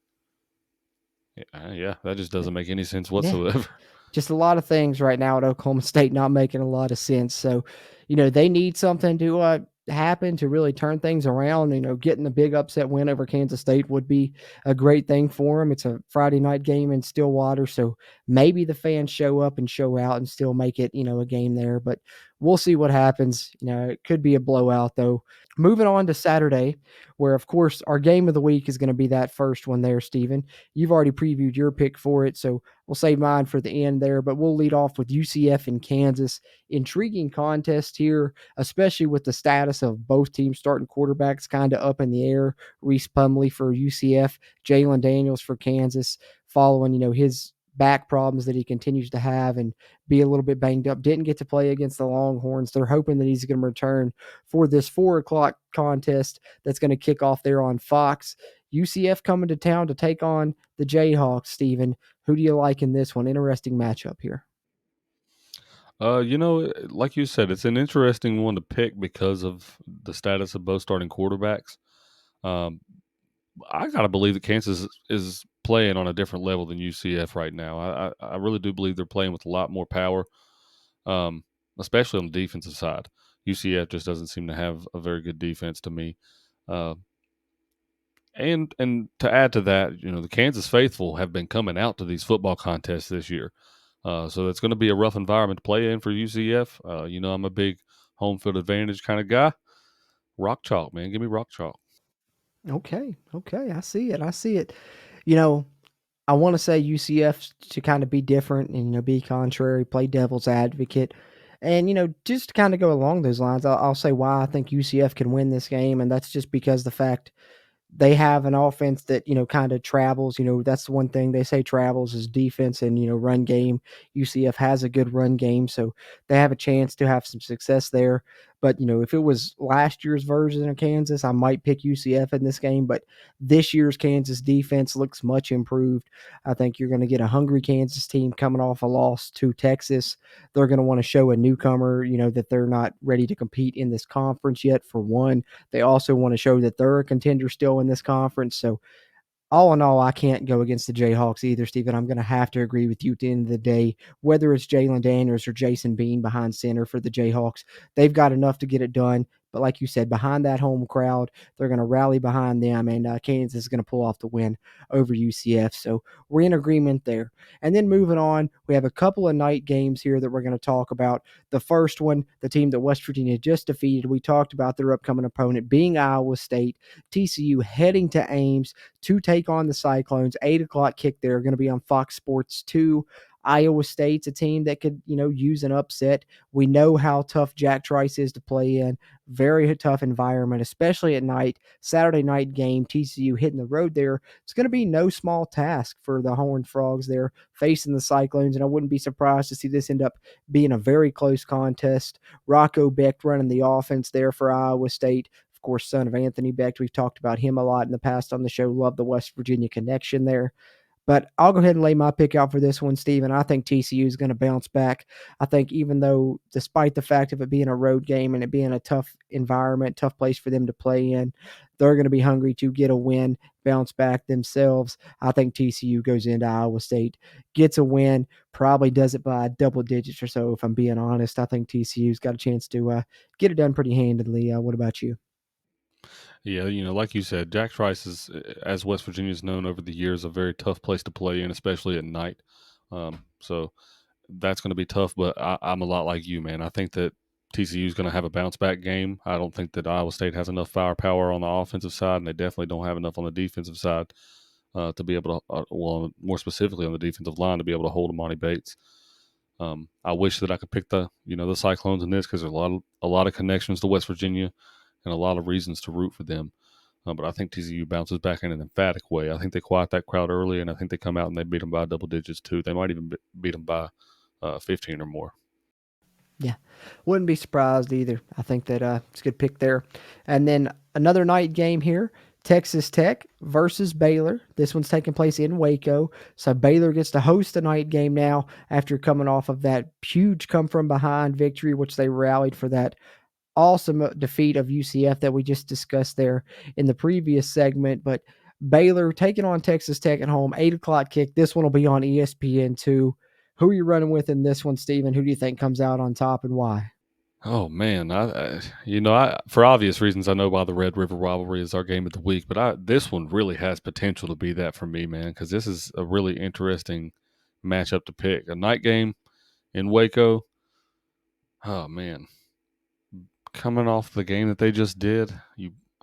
that just doesn't make any sense whatsoever. Yeah. Just a lot of things right now at Oklahoma State not making a lot of sense. So, they need something to happen to really turn things around. Getting the big upset win over Kansas State would be a great thing for them. It's a Friday night game in Stillwater, so maybe the fans show up and show out and still make it, a game there. But we'll see what happens. It could be a blowout, though. Moving on to Saturday, where, of course, our game of the week is going to be that first one there, Steven. You've already previewed your pick for it, so we'll save mine for the end there, but we'll lead off with UCF and Kansas. Intriguing contest here, especially with the status of both teams starting quarterbacks kind of up in the air. Reese Plumlee for UCF, Jalen Daniels for Kansas, following, his back problems that he continues to have and be a little bit banged up. Didn't get to play against the Longhorns. They're hoping that he's going to return for this 4 o'clock contest that's going to kick off there on Fox. UCF coming to town to take on the Jayhawks, Steven. Who do you like in this one? Interesting matchup here. Like you said, it's an interesting one to pick because of the status of both starting quarterbacks. Um, I gotta believe that Kansas is playing on a different level than UCF right now. I really do believe they're playing with a lot more power, especially on the defensive side. UCF just doesn't seem to have a very good defense to me. Uh, and to add to that, the Kansas faithful have been coming out to these football contests this year. So it's going to be a rough environment to play in for UCF. I'm a big home field advantage kind of guy. Rock chalk, man. Give me rock chalk. Okay. I see it. You know, I want to say UCF to kind of be different and, be contrary, play devil's advocate. And, just to kind of go along those lines, I'll say why I think UCF can win this game. And that's just because the fact they have an offense that, kind of travels. That's the one thing they say travels is defense and, run game. UCF has a good run game, so they have a chance to have some success there. But, if it was last year's version of Kansas, I might pick UCF in this game. But this year's Kansas defense looks much improved. I think you're going to get a hungry Kansas team coming off a loss to Texas. They're going to want to show a newcomer, that they're not ready to compete in this conference yet, for one. They also want to show that they're a contender still in this conference. So all in all, I can't go against the Jayhawks either, Stephen. I'm going to have to agree with you at the end of the day. Whether it's Jalen Daniels or Jason Bean behind center for the Jayhawks, they've got enough to get it done. But like you said, behind that home crowd, they're going to rally behind them, and Kansas is going to pull off the win over UCF. So we're in agreement there. And then moving on, we have a couple of night games here that we're going to talk about. The first one, the team that West Virginia just defeated, we talked about their upcoming opponent being Iowa State. TCU heading to Ames to take on the Cyclones. 8 o'clock kick there, going to be on Fox Sports 2. Iowa State's a team that could, use an upset. We know how tough Jack Trice is to play in. Very tough environment, especially at night. Saturday night game, TCU hitting the road there. It's going to be no small task for the Horned Frogs there facing the Cyclones, and I wouldn't be surprised to see this end up being a very close contest. Rocco Becht running the offense there for Iowa State. Of course, son of Anthony Becht. We've talked about him a lot in the past on the show. Love the West Virginia connection there. But I'll go ahead and lay my pick out for this one, Steven. I think TCU is going to bounce back. I think even though, despite the fact of it being a road game and it being a tough environment, tough place for them to play in, they're going to be hungry to get a win, bounce back themselves. I think TCU goes into Iowa State, gets a win, probably does it by double digits or so, if I'm being honest. I think TCU's got a chance to get it done pretty handedly. What about you? Yeah, like you said, Jack Trice is, as West Virginia is known over the years, a very tough place to play in, especially at night. So that's going to be tough. But I'm a lot like you, man. I think that TCU is going to have a bounce back game. I don't think that Iowa State has enough firepower on the offensive side, and they definitely don't have enough on the defensive side to be able to, more specifically on the defensive line, to be able to hold Amani Bates. I wish that I could pick the Cyclones in this because there's a lot of connections to West Virginia and a lot of reasons to root for them. But I think TCU bounces back in an emphatic way. I think they quiet that crowd early, and I think they come out and they beat them by double digits too. They might even beat them by 15 or more. Yeah, wouldn't be surprised either. I think that it's a good pick there. And then another night game here, Texas Tech versus Baylor. This one's taking place in Waco. So Baylor gets to host a night game now after coming off of that huge come-from-behind victory, which they rallied for that awesome defeat of UCF that we just discussed there in the previous segment. But Baylor taking on Texas Tech at home, 8 o'clock kick. This one will be on ESPN2. Who are you running with in this one, Steven? Who do you think comes out on top and why? Oh man, I for obvious reasons I know why the Red River rivalry is our game of the week, but this one really has potential to be that for me, man, because this is a really interesting matchup to pick. A night game in Waco. Oh man, coming off the game that they just did,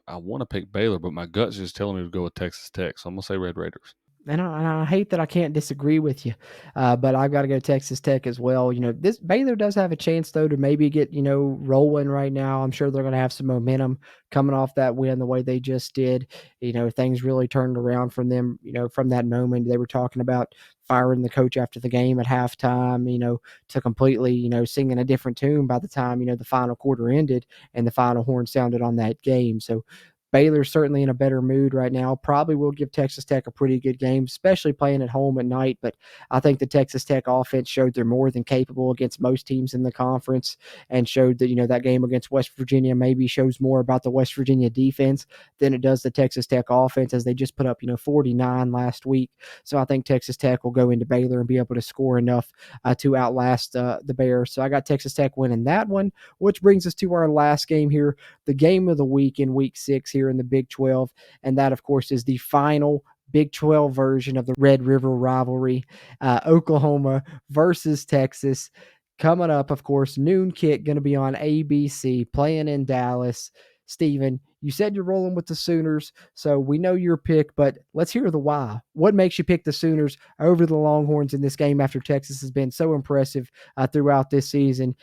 I want to pick Baylor, but my gut's just telling me to go with Texas Tech. So I'm going to say Red Raiders. And I hate that I can't disagree with you, but I've got to go Texas Tech as well. This Baylor does have a chance though to maybe get rolling right now. I'm sure they're going to have some momentum coming off that win the way they just did. Things really turned around from them. From that moment they were talking about firing the coach after the game at halftime. To completely singing a different tune by the time the final quarter ended and the final horn sounded on that game. So Baylor's certainly in a better mood right now. Probably will give Texas Tech a pretty good game, especially playing at home at night. But I think the Texas Tech offense showed they're more than capable against most teams in the conference and showed that, that game against West Virginia maybe shows more about the West Virginia defense than it does the Texas Tech offense, as they just put up, 49 last week. So I think Texas Tech will go into Baylor and be able to score enough to outlast the Bears. So I got Texas Tech winning that one, which brings us to our last game here, the game of the week in week 6 here in the Big 12. And that, of course, is the final Big 12 version of the Red River rivalry, Oklahoma versus Texas. Coming up, of course, noon kick, going to be on ABC, playing in Dallas. Steven, you said you're rolling with the Sooners, so we know your pick, but let's hear the why. What makes you pick the Sooners over the Longhorns in this game after Texas has been so impressive throughout this season?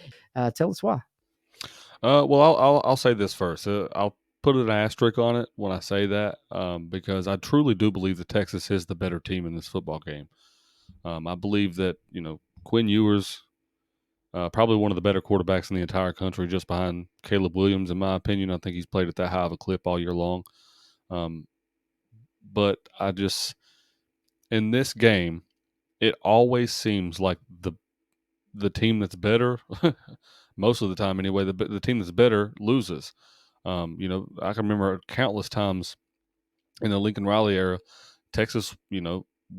Tell us why. Well, I'll say this first. I'll put an asterisk on it when I say that, because I truly do believe that Texas is the better team in this football game. I believe that Quinn Ewers, probably one of the better quarterbacks in the entire country, just behind Caleb Williams, in my opinion. I think he's played at that high of a clip all year long. But in this game, it always seems like the team that's better, most of the time anyway, the team that's better loses. I can remember countless times in the Lincoln Riley era, Texas, we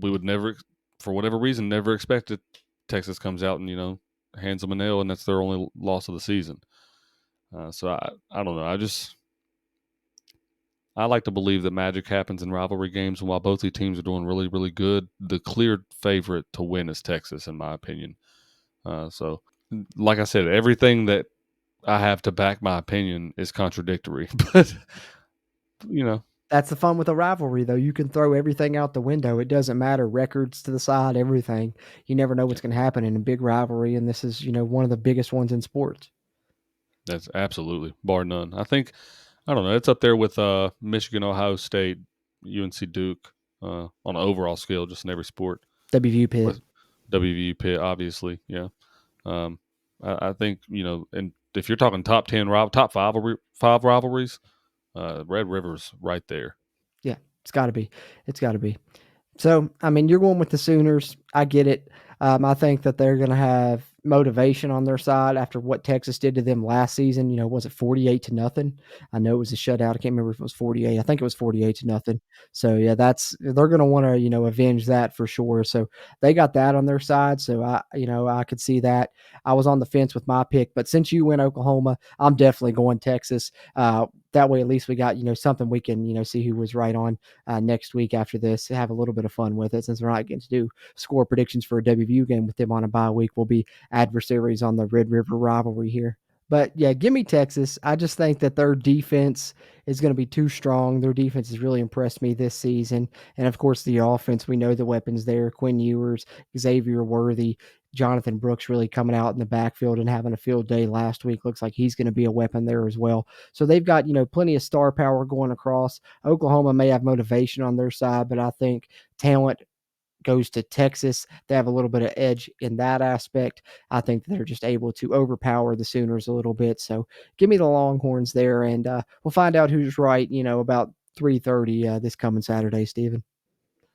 would never, for whatever reason, never expected Texas comes out and, hands them a nail, and that's their only loss of the season. So I don't know. I like to believe that magic happens in rivalry games, and while both these teams are doing really, really good, the clear favorite to win is Texas, in my opinion. So, like I said, everything that I have to back my opinion is contradictory, but That's the fun with a rivalry, though. You can throw everything out the window. It doesn't matter. Records to the side, everything. You never know what's going to happen in a big rivalry, and this is, one of the biggest ones in sports. That's absolutely, bar none. I don't know. It's up there with Michigan, Ohio State, UNC Duke on an overall scale, just in every sport. WVU Pitt. WVU Pitt, obviously, yeah. I think, and if you're talking top 10, top five rivalries, Red River's right there. Yeah, it's got to be. It's got to be. So, you're going with the Sooners. I get it. I think that they're going to have motivation on their side after what Texas did to them last season. Was it 48-0? I know it was a shutout. I can't remember if it was 48. I think it was 48-0. So yeah, they're going to want to, avenge that for sure. So they got that on their side. So I could see that. I was on the fence with my pick, but since you went Oklahoma, I'm definitely going Texas. That way, at least we got, something we can, see who was right on next week after this, have a little bit of fun with it, since we're not getting to do score predictions for a WVU game with them on a bye week. We'll be adversaries on the Red River rivalry here. But yeah, give me Texas. I just think that their defense is going to be too strong. Their defense has really impressed me this season. And of course, the offense, we know the weapons there. Quinn Ewers, Xavier Worthy, Jonathan Brooks really coming out in the backfield and having a field day last week. Looks like he's going to be a weapon there as well. So they've got, plenty of star power going across. Oklahoma may have motivation on their side, but I think talent goes to Texas. They have a little bit of edge in that aspect. I think they're just able to overpower the Sooners a little bit. So give me the Longhorns there, and we'll find out who's right, about 3:30 this coming Saturday, Stephen.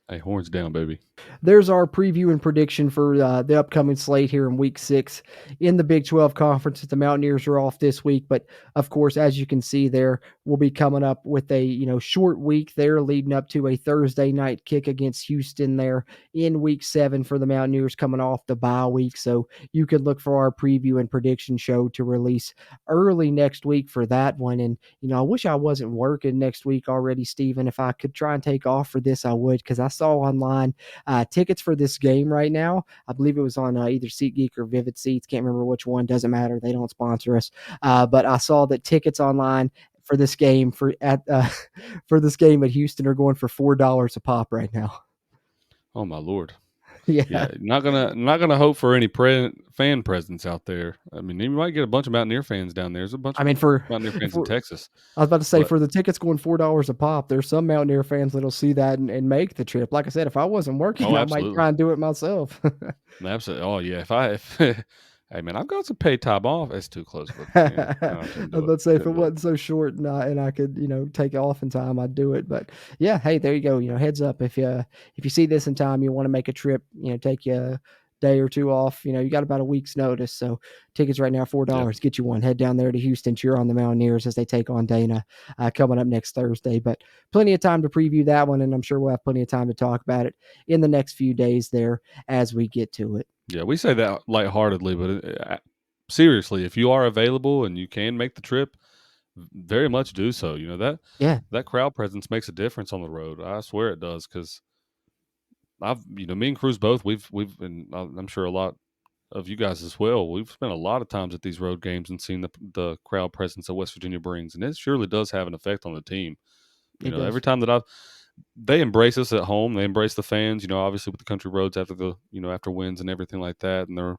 Hey, horns down, baby. There's our preview and prediction for the upcoming slate here in week 6 in the Big 12 conference. The Mountaineers are off this week, but of course, as you can see there, will be coming up with a short week there leading up to a Thursday night kick against Houston there in week 7 for the Mountaineers coming off the bye week. So you can look for our preview and prediction show to release early next week for that one. And I wish I wasn't working next week already, Stephen. If I could try and take off for this, I would, because I saw online tickets for this game right now. I believe it was on either SeatGeek or Vivid Seats. Can't remember which one. Doesn't matter. They don't sponsor us. But I saw that tickets online for this game for this game at Houston are going for $4 a pop right now. Oh my Lord. Yeah. Yeah, not gonna hope for any fan presence out there. I mean, you might get a bunch of Mountaineer fans down there. There's a bunch of Mountaineer fans in Texas. I was about to say, but for the tickets going $4 a pop, there's some Mountaineer fans that'll see that and make the trip. Like I said, if I wasn't working, I might try and do it myself. Absolutely. Oh yeah. If hey man, I've got some paid time off. It's too close. I was about to say, if it wasn't so short and I could take off in time, I'd do it. But yeah, hey, there you go. Heads up, if you see this in time, you want to make a trip, take you a day or two off. You got about a week's notice. So tickets right now $4. Yep. Get you one. Head down there to Houston, cheer on the Mountaineers as they take on Dana coming up next Thursday. But plenty of time to preview that one, and I'm sure we'll have plenty of time to talk about it in the next few days there as we get to it. Yeah, we say that lightheartedly, but seriously, if you are available and you can make the trip, very much do so. That crowd presence makes a difference on the road. I swear it does, because me and Cruz both, we've and I'm sure a lot of you guys as well, we've spent a lot of times at these road games and seen the crowd presence that West Virginia brings, and it surely does have an effect on the team. Every time that they embrace us at home, they embrace the fans, obviously with the country roads after wins and everything like that. And they're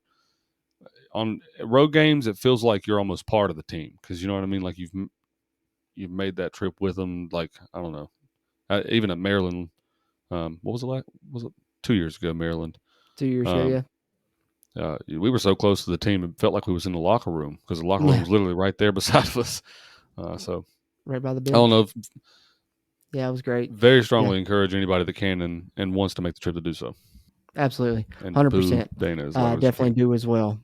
on road games, it feels like you're almost part of the team, because you know what I mean? Like you've made that trip with them. Like, I don't know, even at Maryland, what was it 2 years ago, Maryland? 2 years ago, yeah. We were so close to the team, it felt like we was in the locker room, because the locker room was literally right there beside us. So right by the bench. I don't know. Yeah, it was great. Very strongly encourage anybody that can and wants to make the trip to do so. Absolutely. And 100%. Dana definitely do as well.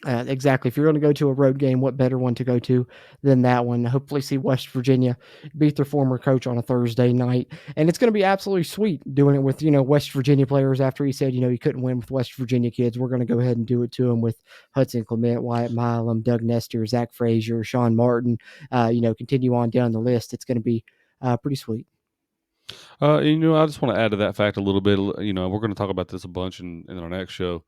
Exactly. If you're going to go to a road game, what better one to go to than that one? Hopefully see West Virginia beat their former coach on a Thursday night. And it's going to be absolutely sweet doing it with, West Virginia players after he said, he couldn't win with West Virginia kids. We're going to go ahead and do it to him with Hudson Clement, Wyatt Milam, Doug Nestor, Zach Frazier, Sean Martin, continue on down the list. It's going to be pretty sweet. I just want to add to that fact a little bit. We're going to talk about this a bunch in our next show,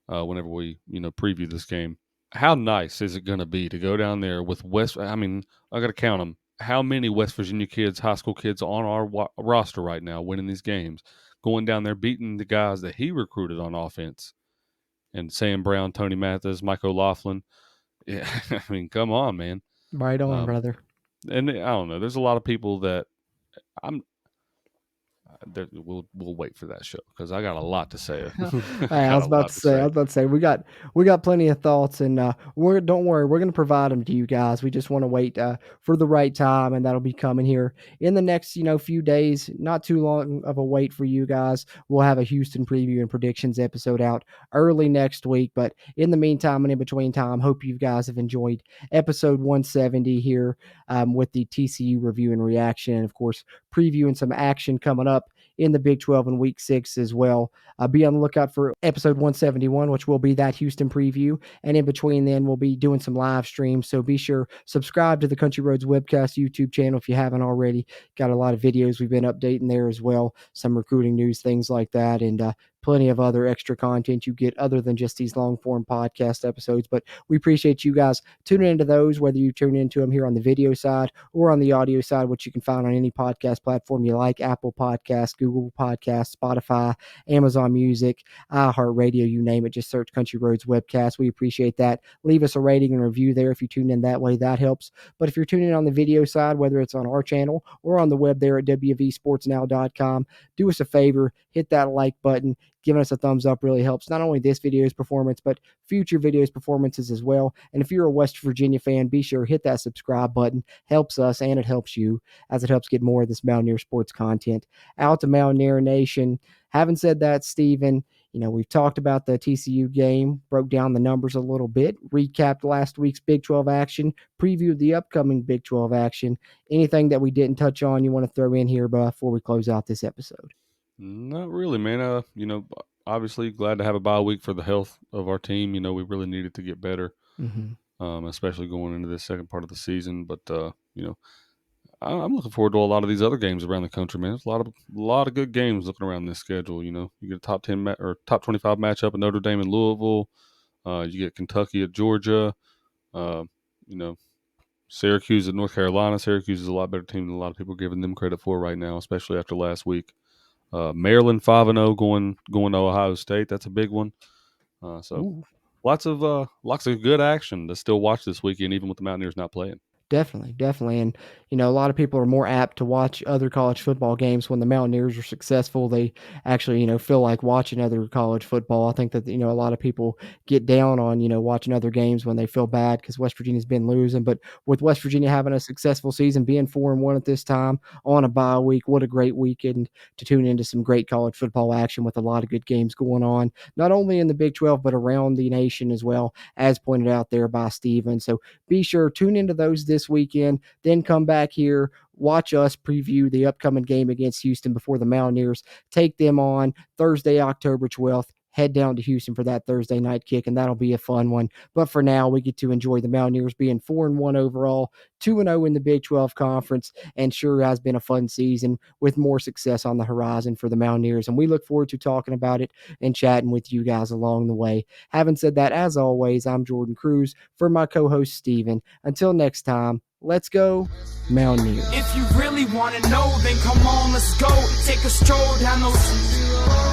whenever we, preview this game. How nice is it going to be to go down there with I got to count them. How many West Virginia kids, high school kids on our roster right now winning these games, going down there, beating the guys that he recruited on offense, and Sam Brown, Tony Mathis, Mike O'Laughlin. Yeah, come on, man. Right on, brother. And I don't know. There's a lot of people that we'll wait for that show, because I got a lot to say. I was about to say we got plenty of thoughts, and don't worry, we're going to provide them to you guys. We just want to wait for the right time, and that'll be coming here in the next few days. Not too long of a wait for you guys. We'll have a Houston preview and predictions episode out early next week. But in the meantime and in between time, hope you guys have enjoyed episode 170 here with the TCU review and reaction, and of course previewing some action coming up in the Big 12 in Week 6 as well. Be on the lookout for episode 171, which will be that Houston preview. And in between then, we'll be doing some live streams. So be sure, subscribe to the Country Roads Webcast YouTube channel if you haven't already. Got a lot of videos we've been updating there as well. Some recruiting news, things like that. And plenty of other extra content you get other than just these long form podcast episodes. But we appreciate you guys tuning into those, whether you tune into them here on the video side or on the audio side, which you can find on any podcast platform you like: Apple Podcasts, Google Podcasts, Spotify, Amazon Music, iHeartRadio, you name it. Just search Country Roads Webcast. We appreciate that. Leave us a rating and review there if you tune in that way. That helps. But if you're tuning in on the video side, whether it's on our channel or on the web there at wvsportsnow.com, do us a favor, hit that like button. Giving us a thumbs up really helps, not only this video's performance, but future videos performances as well. And if you're a West Virginia fan, be sure to hit that subscribe button. Helps us, and it helps you, as it helps get more of this Mountaineer sports content out to Mountaineer Nation. Having said that, Stephen, We've talked about the TCU game, broke down the numbers a little bit, recapped last week's Big 12 action, previewed the upcoming Big 12 action. Anything that we didn't touch on you want to throw in here before we close out this episode? Not really, man. Obviously glad to have a bye week for the health of our team. We really needed to get better, especially going into this second part of the season. But I'm looking forward to a lot of these other games around the country, man. There's a lot of good games looking around this schedule. You get a top 10 or top 25 matchup at Notre Dame and Louisville. You get Kentucky at Georgia. Syracuse at North Carolina. Syracuse is a lot better team than a lot of people are giving them credit for right now, especially after last week. Maryland 5-0 going to Ohio State. That's a big one. So lots of good action to still watch this weekend, even with the Mountaineers not playing. Definitely. And, a lot of people are more apt to watch other college football games when the Mountaineers are successful. They actually, feel like watching other college football. I think that, a lot of people get down on, watching other games when they feel bad because West Virginia's been losing. But with West Virginia having a successful season, being 4-1 at this time on a bye week, what a great weekend to tune into some great college football action with a lot of good games going on, not only in the Big 12, but around the nation as well, as pointed out there by Steven. So be sure, tune into those this weekend, then come back here, watch us preview the upcoming game against Houston before the Mountaineers take them on Thursday, October 12th. Head down to Houston for that Thursday night kick, and that'll be a fun one. But for now, we get to enjoy the Mountaineers being 4-1 overall, 2-0 in the Big 12 Conference, and sure has been a fun season with more success on the horizon for the Mountaineers. And we look forward to talking about it and chatting with you guys along the way. Having said that, as always, I'm Jordan Cruz for my co-host Steven. Until next time, let's go Mountaineers. If you really want to know, then come on, let's go. Take a stroll down those